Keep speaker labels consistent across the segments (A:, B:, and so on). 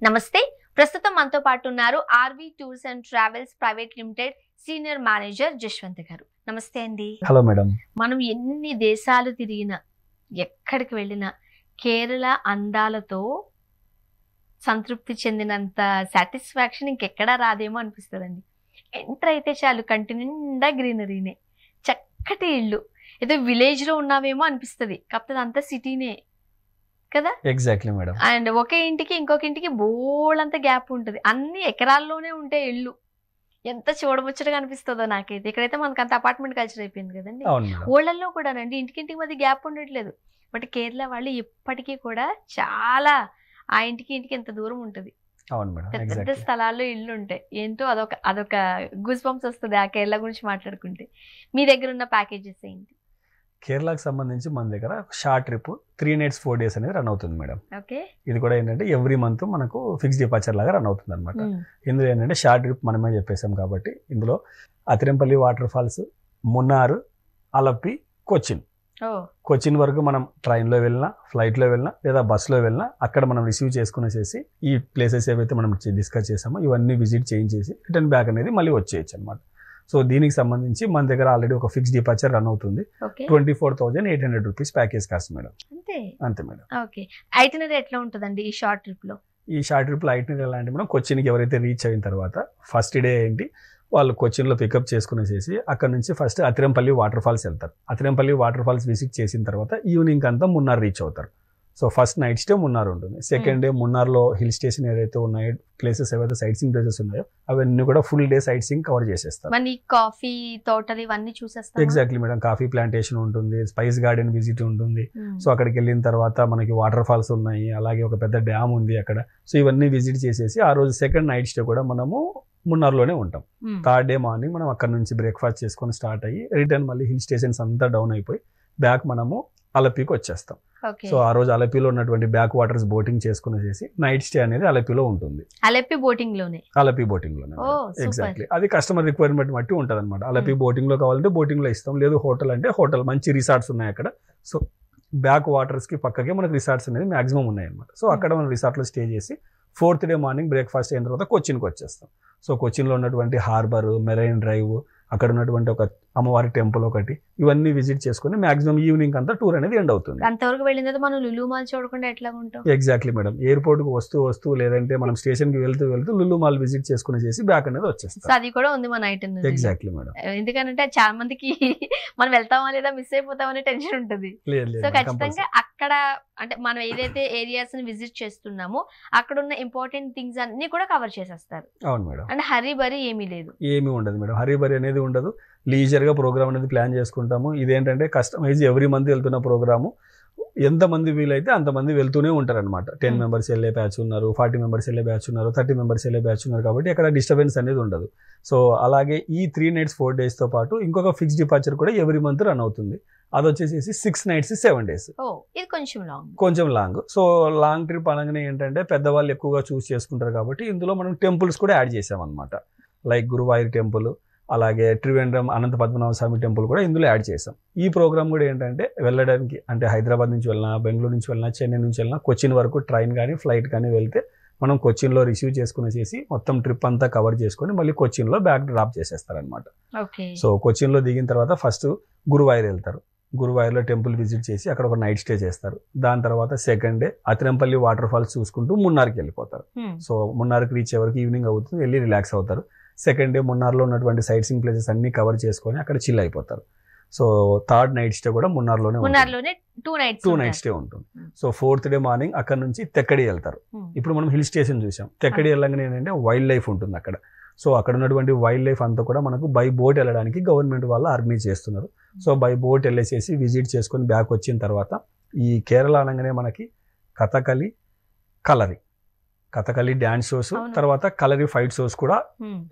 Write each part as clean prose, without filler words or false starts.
A: నమస్తే. ప్రస్తుతం మనతో పాటు ఉన్నారు RV tours and travels private limited senior manager Jaswanth garu. నమస్తే అండి.
B: Hello madam.
A: మనం ఎన్ని దేశాలు తిరిగినా, ఎక్కడికి వెళ్ళినా కేరళ అందాలతో సంతృప్తి చెందినంత సాటిస్ఫాక్షన్ ఇంకెక్కడా రాదేమో అనిపిస్తుందండి. ఎంటర్ అయితే చాలు కంటి నిండా గ్రీనరీనే, చక్కటి ఇళ్ళు, ఏదో విలేజ్ లో ఉన్నావేమో అనిపిస్తుంది. కాకపోతే అంతా సిటీనే కదా.
B: Exactly madam.
A: అండ్ ఒకే ఇంటికి ఇంకొక ఇంటికి బోల్డంత గ్యాప్ ఉంటుంది. అన్ని ఎకరాల్లోనే ఉంటాయి ఇళ్ళు. ఎంత చూడముచ్చటగా అనిపిస్తుందో నాకైతే. ఇక్కడైతే మనకు అంత అపార్ట్మెంట్ కల్చర్ అయిపోయింది కదండి. ఊళ్ళల్లో కూడా నండి ఇంటికి మధ్య గ్యాప్ ఉండట్లేదు. బట్ కేరళ వాళ్ళు ఇప్పటికీ కూడా చాలా ఆ ఇంటికి ఎంత దూరం ఉంటుంది. పెద్ద స్థలాల్లో ఇళ్ళు ఉంటాయి. ఏంటో అదొక గూస్ బంప్స్ వస్తుంది ఆ కేరళ గురించి మాట్లాడుకుంటే. మీ దగ్గర ఉన్న ప్యాకేజెస్ ఏంటి?
B: కేరళకు సంబంధించి మన దగ్గర షార్ట్ ట్రిప్ 3 nights 4 days అనేది రన్ అవుతుంది మేడం.
A: ఓకే.
B: ఇది కూడా ఏంటంటే ఎవ్రీ మంత్ మనకు ఫిక్స్ డిపార్చర్ లాగా రన్ అవుతుంది అనమాట. ఇందులో ఏంటంటే షార్ట్ ట్రిప్ మనమే చెప్పేసాం కాబట్టి ఇందులో అతిరంపల్లి వాటర్ ఫాల్స్, మున్నార్, అలప్పి, కొచ్చిన్. కొచ్చిన్ వరకు మనం ట్రైన్లో వెళ్ళినా, ఫ్లైట్లో వెళ్ళినా లేదా బస్సులో వెళ్ళినా అక్కడ మనం రిసీవ్ చేసుకునేసేసి ఈ ప్లేసెస్ ఏవైతే మనం డిస్కస్ చేసామో ఇవన్నీ విజిట్ చేయించేసి రిటర్న్ బ్యాక్ అనేది మళ్ళీ వచ్చేయచ్చు అనమాట. సో దీనికి సంబంధించి మన దగ్గర ఆల్రెడీ ఒక ఫిక్స్ డిపార్చర్ రన్ అవుతుంది. 24,800 రూపీస్ ప్యాకేజ్ కాస్ట్ మేడం. అంతే మేడం.
A: ఓకే. ఐటినరీ ఎట్లా ఉంటుందండి ఈ షార్ట్ ట్రిప్ లో?
B: ఈ షార్ట్ ట్రిప్ లో ఐటినరీ ఎలా అంటే మేడం, కొచ్చిన్కి ఎవరైతే రీచ్ అయిన తర్వాత ఫస్ట్ డే ఏంటి వాళ్ళు కొచ్చిన్లో పికప్ చేసుకునేసేసి అక్కడ నుంచి ఫస్ట్ అతిరంపల్లి వాటర్ ఫాల్స్ వెళ్తారు. అతిరంపల్లి వాటర్ ఫాల్స్ విజిట్ చేసిన తర్వాత ఈవినింగ్ అంతా మున్నార్ రీచ్ అవుతారు. So first night stay Munnar ఉంటుంది. సెకండ్ డే మున్నార్లో హిల్ స్టేషన్ ఏదైతే ఉన్నాయో ప్లేసెస్ ఏవైతే సైట్ సీయింగ్ ప్లేసెస్ ఉన్నాయో అవన్నీ కూడా full day sight seeing cover చేసేస్తారు.
A: కాఫీ తోటలు ఇవన్నీ చూసేస్తారు.
B: Exactly madam. కాఫీ ప్లాంటేషన్ ఉంటుంది, స్పైస్ గార్డెన్ విజిట్ ఉంటుంది. సో అక్కడికి వెళ్ళిన తర్వాత మనకి వాటర్ ఫాల్స్ ఉన్నాయి, అలాగే ఒక పెద్ద డ్యామ్ ఉంది అక్కడ. సో ఇవన్నీ విజిట్ చేసేసి ఆ రోజు సెకండ్ నైట్ స్టే కూడా మనము మున్నార్లోనే ఉంటాం. థర్డ్ డే మార్నింగ్ మనం అక్కడ నుంచి బ్రేక్ఫాస్ట్ చేసుకొని స్టార్ట్ అయ్యి రిటర్న్ మళ్ళీ హిల్ స్టేషన్స్ అంతా డౌన్ అయిపోయి బ్యాక్ మనము అలపికి వచ్చేస్తాం. సో ఆ రోజు అలపిలో ఉన్నటువంటి బ్యాక్ వాటర్స్ బోటింగ్ చేసుకునేసి నైట్ స్టే అనేది అలపిలో ఉంటుంది.
A: అలపి బోటింగ్ లోనే
B: ఎగ్జాక్ట్లీ. అది కస్టమర్ రిక్వైర్మెంట్ బట్టి ఉంటుంది అనమాట. అలపి బోటింగ్ లో కావాలంటే బోటింగ్ లో ఇస్తాం, లేదు హోటల్ అంటే హోటల్. మంచి రిసార్ట్స్ ఉన్నాయి అక్కడ. సో బ్యాక్ వాటర్స్ కి పక్కకే మనకి రిసార్ట్స్ అనేది మాక్సిమం ఉన్నాయి అనమాట. సో అక్కడ మనం రిసార్ట్ లో స్టే చేసి 4th డే మార్నింగ్ బ్రేక్ఫాస్ట్ అయిన తర్వాత కొచ్చిన్కి వచ్చేస్తాం. సో కొచ్చిన్లో ఉన్నటువంటి హార్బర్, మెరైన్ డ్రైవ్, అక్కడ ఉన్నటువంటి ఒక అమ్మవారి టెంపుల్ ఒకటి, ఇవన్నీ విజిట్ చేసుకుని మాక్సిమం ఈవినింగ్ అంతా టూర్ అనేది ఎండ్ అవుతుంది.
A: అంతవరకు వెళ్ళిన తర్వాత మనం లులు మాల్ చూడకుండా ఎట్లా ఉంటాం?
B: Exactly madam. ఎయిర్పోర్ట్ కు వస్తూ లేదంటే మనం స్టేషన్ కి వెళ్తూ లులు మాల్ విజిట్ చేసుకుని చేసి బ్యాక్ అనేది వచ్చేస్తాం.
A: అది కూడా ఉంది మన ఐటమ్.
B: Exactly madam.
A: ఎందుకంటే చాలా మందికి మనం వెళ్తామా లేదా మిస్ అయిపోతామనే టెన్షన్ ఉంటుంది. సో ఖచ్చితంగా అక్కడ అంటే మనం ఏదైతే ఏరియాస్ ని విజిట్ చేస్తున్నామో అక్కడ ఉన్న ఇంపార్టెంట్ థింగ్స్ అన్ని కూడా కవర్ చేసేస్తారు.
B: అవును మేడం.
A: అంటే హరీబరీ ఏమీ లేదు,
B: ఏమీ ఉండదు మేడం. హరీబరీ అనేది ఉండదు. లీజర్ గా ప్రోగ్రామ్ అనేది ప్లాన్ చేసుకుంటాము. ఇదేంటంటే కస్టమైజ్ ఎవ్రీ మంత్ వెళ్తున్న ప్రోగ్రాము. ఎంతమంది వీలైతే అంతమంది వెళ్తూనే ఉంటారు అనమాట. 10 members వెళ్ళే బ్యాచ్ ఉన్నారు, 40 members వెళ్ళే బ్యాచ్ ఉన్నారు, 30 members వెళ్ళే బ్యాచ్ ఉన్నారు. కాబట్టి అక్కడ డిస్టర్బెన్స్ అనేది ఉండదు. సో అలాగే ఈ 3 nights 4 days తో పాటు ఇంకొక ఫిక్స్ డిపార్చర్ కూడా ఎవ్రీ మంత్ రన్ అవుతుంది. అది వచ్చేసి 6 nights 7 days.
A: ఇది కొంచెం
B: లాంగ్. సో లాంగ్ ట్రిప్ అనగానే ఏంటంటే పెద్దవాళ్ళు ఎక్కువగా చూస్ చేసుకుంటారు కాబట్టి ఇందులో మనం టెంపుల్స్ కూడా యాడ్ చేసాం అనమాట. లైక్ గురువాయూర్ టెంపుల్, అలాగే త్రివేంద్రం అనంత పద్మనాభ స్వామి టెంపుల్ కూడా ఇందులో యాడ్ చేసాం. ఈ ప్రోగ్రామ్ కూడా ఏంటంటే వెళ్ళడానికి అంటే హైదరాబాద్ నుంచి వెళ్ళినా, బెంగళూరు నుంచి వెళ్ళినా, చెన్నై నుంచి వెళ్ళినా కొచ్చిన్ వరకు ట్రైన్ కానీ ఫ్లైట్ కానీ వెళ్తే మనం కొచ్చిన్లో రిసీవ్ చేసుకునేసి మొత్తం ట్రిప్ అంతా కవర్ చేసుకొని మళ్ళీ కొచ్చిన్లో బ్యాక్ డ్రాప్ చేసేస్తారనమాట. సో కొచ్చిన్లో దిగిన తర్వాత ఫస్ట్ గురువాయూర్ వెళ్తారు. గురువాయూర్లో టెంపుల్ విజిట్ చేసి అక్కడ ఒక నైట్ స్టే చేస్తారు. దాని తర్వాత సెకండ్ డే అతిరంపల్లి వాటర్ ఫాల్స్ చూసుకుంటూ మున్నార్కి వెళ్ళిపోతారు. సో మున్నార్కి రీచ్ అయ్యేవరకు ఈవినింగ్ అవుతుంది, వెళ్ళి రిలాక్స్ అవుతారు. సెకండ్ డే మున్నార్లో ఉన్నటువంటి సైట్ సీయింగ్ ప్లేసెస్ అన్ని కవర్ చేసుకొని అక్కడ చిల్ అయిపోతారు. సో థర్డ్ నైట్ స్టే కూడా మున్నార్లోనే 2 nights స్టే ఉంటుంది. సో 4th డే మార్నింగ్ అక్కడ నుంచి తెక్కడి వెళ్తారు. ఇప్పుడు మనం హిల్ స్టేషన్ చూసాం. తెక్కడి వెళ్ళగానే ఏంటంటే వైల్డ్ లైఫ్ ఉంటుంది అక్కడ. సో అక్కడ ఉన్నటువంటి వైల్డ్ లైఫ్ అంతా కూడా మనకు బై బోట్ వెళ్ళడానికి గవర్నమెంట్ వాళ్ళు ఆర్గనైజ్ చేస్తున్నారు. సో బై బోట్ వెళ్ళేసేసి విజిట్ చేసుకొని బ్యాక్ వచ్చిన తర్వాత ఈ కేరళ అనగానే మనకి కథకళి డ్యాన్స్ షోస్, తర్వాత కలరీ ఫైట్ షోస్ కూడా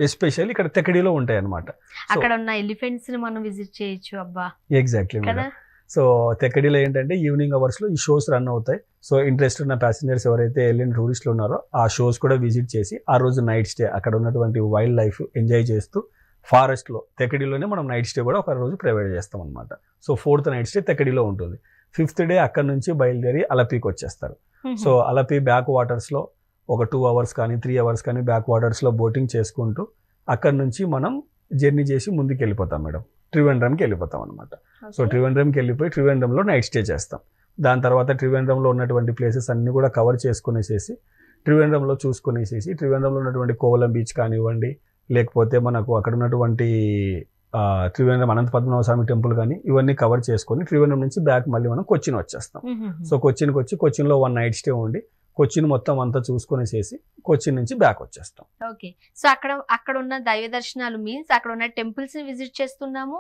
B: ఎస్పెషల్లీ ఇక్కడ తెక్కడిలో ఉంటాయి అన్నమాట.
A: అక్కడ ఉన్న ఎలిఫెంట్స్ ని మనం విజిట్ చేయొచ్చు. అబ్బా
B: ఎగ్జాక్ట్లీ మేడం. సో తెక్కడిలో ఏంటంటే ఈవినింగ్ అవర్స్ లో ఈ షోస్ రన్ అవుతాయి. సో ఇంట్రెస్ట్ ఉన్న ప్యాసింజర్స్ ఎవరైతే వెళ్ళిన టూరిస్టులు ఉన్నారో ఆ షోస్ కూడా విజిట్ చేసి ఆ రోజు నైట్ స్టే అక్కడ ఉన్నటువంటి వైల్డ్ లైఫ్ ఎంజాయ్ చేస్తూ ఫారెస్ట్ లో తెక్కడిలోనే మనం నైట్ స్టే కూడా ఒక రోజు ప్రొవైడ్ చేస్తాం అనమాట. సో 4th నైట్ స్టే తెక్కడిలో ఉంటుంది. 5th డే అక్కడ నుంచి బయలుదేరి అలపికి వచ్చేస్తారు. సో అలపి బ్యాక్ వాటర్స్ లో ఒక 2 hours కానీ 3 hours కానీ బ్యాక్ వాటర్స్లో బోటింగ్ చేసుకుంటూ అక్కడ నుంచి మనం జర్నీ చేసి ముందుకు వెళ్ళిపోతాం మేడం. ట్రివేండ్రంకి వెళ్ళిపోతాం అనమాట. సో ట్రివేండ్రంకి వెళ్ళిపోయి ట్రివేండ్రంలో నైట్ స్టే చేస్తాం. దాని తర్వాత ట్రివేండ్రంలో ఉన్నటువంటి ప్లేసెస్ అన్నీ కూడా కవర్ చేసుకునేసేసి ట్రివేండ్రంలో చూసుకునేసేసి ట్రివేండ్రంలో ఉన్నటువంటి కోవలం బీచ్ కానివ్వండి, లేకపోతే మనకు అక్కడ ఉన్నటువంటి త్రివేంద్రం అనంత పద్మనాభ స్వామి టెంపుల్ కానీ ఇవన్నీ కవర్ చేసుకొని ట్రివేంద్రం నుంచి బ్యాక్ మళ్ళీ మనం కొచ్చిన్ వచ్చేస్తాం. సో కొచ్చిన్కి వచ్చి కొచ్చిన్లో 1 night స్టే ఉండి కొచ్చిన్ మొత్తం అంతా చూసుకునేసేసి కొచ్చిన్ నుంచి బ్యాక్ వచ్చేస్తాం.
A: ఓకే. సో అక్కడ ఉన్న దైవ దర్శనాలు మీన్స్ అక్కడ ఉన్న టెంపుల్స్ ని విజిట్ చేస్తున్నాము.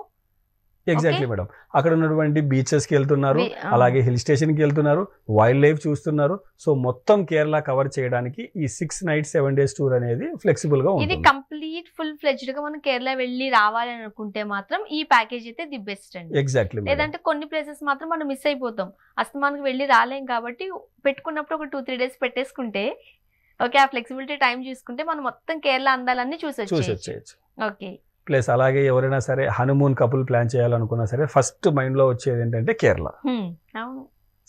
B: Exactly madam. అక్కడ ఉన్నటువంటి బీచెస్కి వెళ్తున్నారు, అలాగే హిల్ స్టేషన్కి వెళ్తున్నారు, వైల్డ్ లైఫ్ చూస్తున్నారు. సో మొత్తం కేరళ కవర్ చేయడానికి ఈ 6 nights 7 days టూర్ అనేది ఫ్లెక్సిబుల్ గా ఉంటుంది.
A: ఇది కంప్లీట్ ఫుల్ ఫ్లెడ్జ్డ్ గా మనం కేరళ వెళ్ళి రావాలి అనుకుంటే మాత్రం ఈ ప్యాకేజ్ అయితే ది బెస్ట్ అండి.
B: ఎగ్జాక్ట్లీ.
A: లేదంటే కొన్ని ప్లేసెస్ మాత్రం మనం మిస్ అయిపోతాం. అస్తమానికి వెళ్ళి రాలేం కాబట్టి పెట్టుకున్నప్పుడు ఒక 2-3 days పెట్టేసుకుంటే ఓకే, ఆ ఫ్లెక్సిబిలిటీ టైం చూసుకుంటే మనం మొత్తం కేరళ అందాలన్నీ చూసొచ్చేయచ్చు. ఓకే.
B: ప్లస్ అలాగే ఎవరైనా సరే హనీమూన్ కపుల్ ప్లాన్ చేయాలనుకున్నా సరే ఫస్ట్ మైండ్లో వచ్చేది ఏంటంటే కేరళ.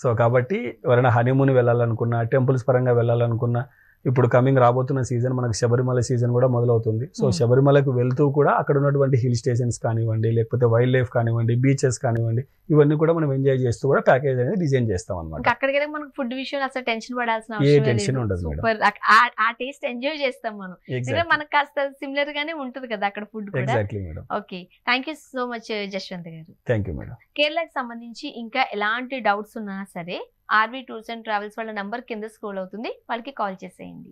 B: సో కాబట్టి ఎవరైనా హనీమూన్ వెళ్ళాలనుకున్నా, టెంపుల్స్ పరంగా వెళ్ళాలనుకున్నా, ఇప్పుడు కమింగ్ రాబోతున్న సీజన్ మనకి శబరిమల సీజన్ కూడా మొదలవుతుంది. సో శబరిమలకు వెళ్తూ కూడా అక్కడ ఉన్నటువంటి హిల్ స్టేషన్స్ కానివ్వండి, లేకపోతే వైల్డ్ లైఫ్ కానివ్వండి, బీచెస్ కానివ్వండి, ఇవన్నీ కూడా మనం ఎంజాయ్ చేస్తూ కూడా ప్యాకేజ్ అనేది డిజైన్ చేస్తాం అనమాట.
A: అక్కడికి మనకు ఫుడ్ విషయం అసలు టెన్షన్ పడాల్సిన
B: ఏ టెన్షన్ ఉండదు.
A: సూపర్. ఆ టేస్ట్ ఎంజాయ్ చేస్తాం మనం. మనకు కాస్త సిమిలర్ గానే ఉంటుంది కదా అక్కడ ఫుడ్ కూడా.
B: Exactly madam.
A: Okay, thank you so much Jashwanth garu.
B: Thank you madam.
A: కేరళకి సంబంధించి ఇంకా ఎలాంటి డౌట్స్ ఉన్నా సరే ఆర్వి టూర్స్ అండ్ ట్రావెల్స్ వాళ్ళ నంబర్ కింద స్క్రోల్ అవుతుంది, వాళ్ళకి కాల్ చేసేయండి.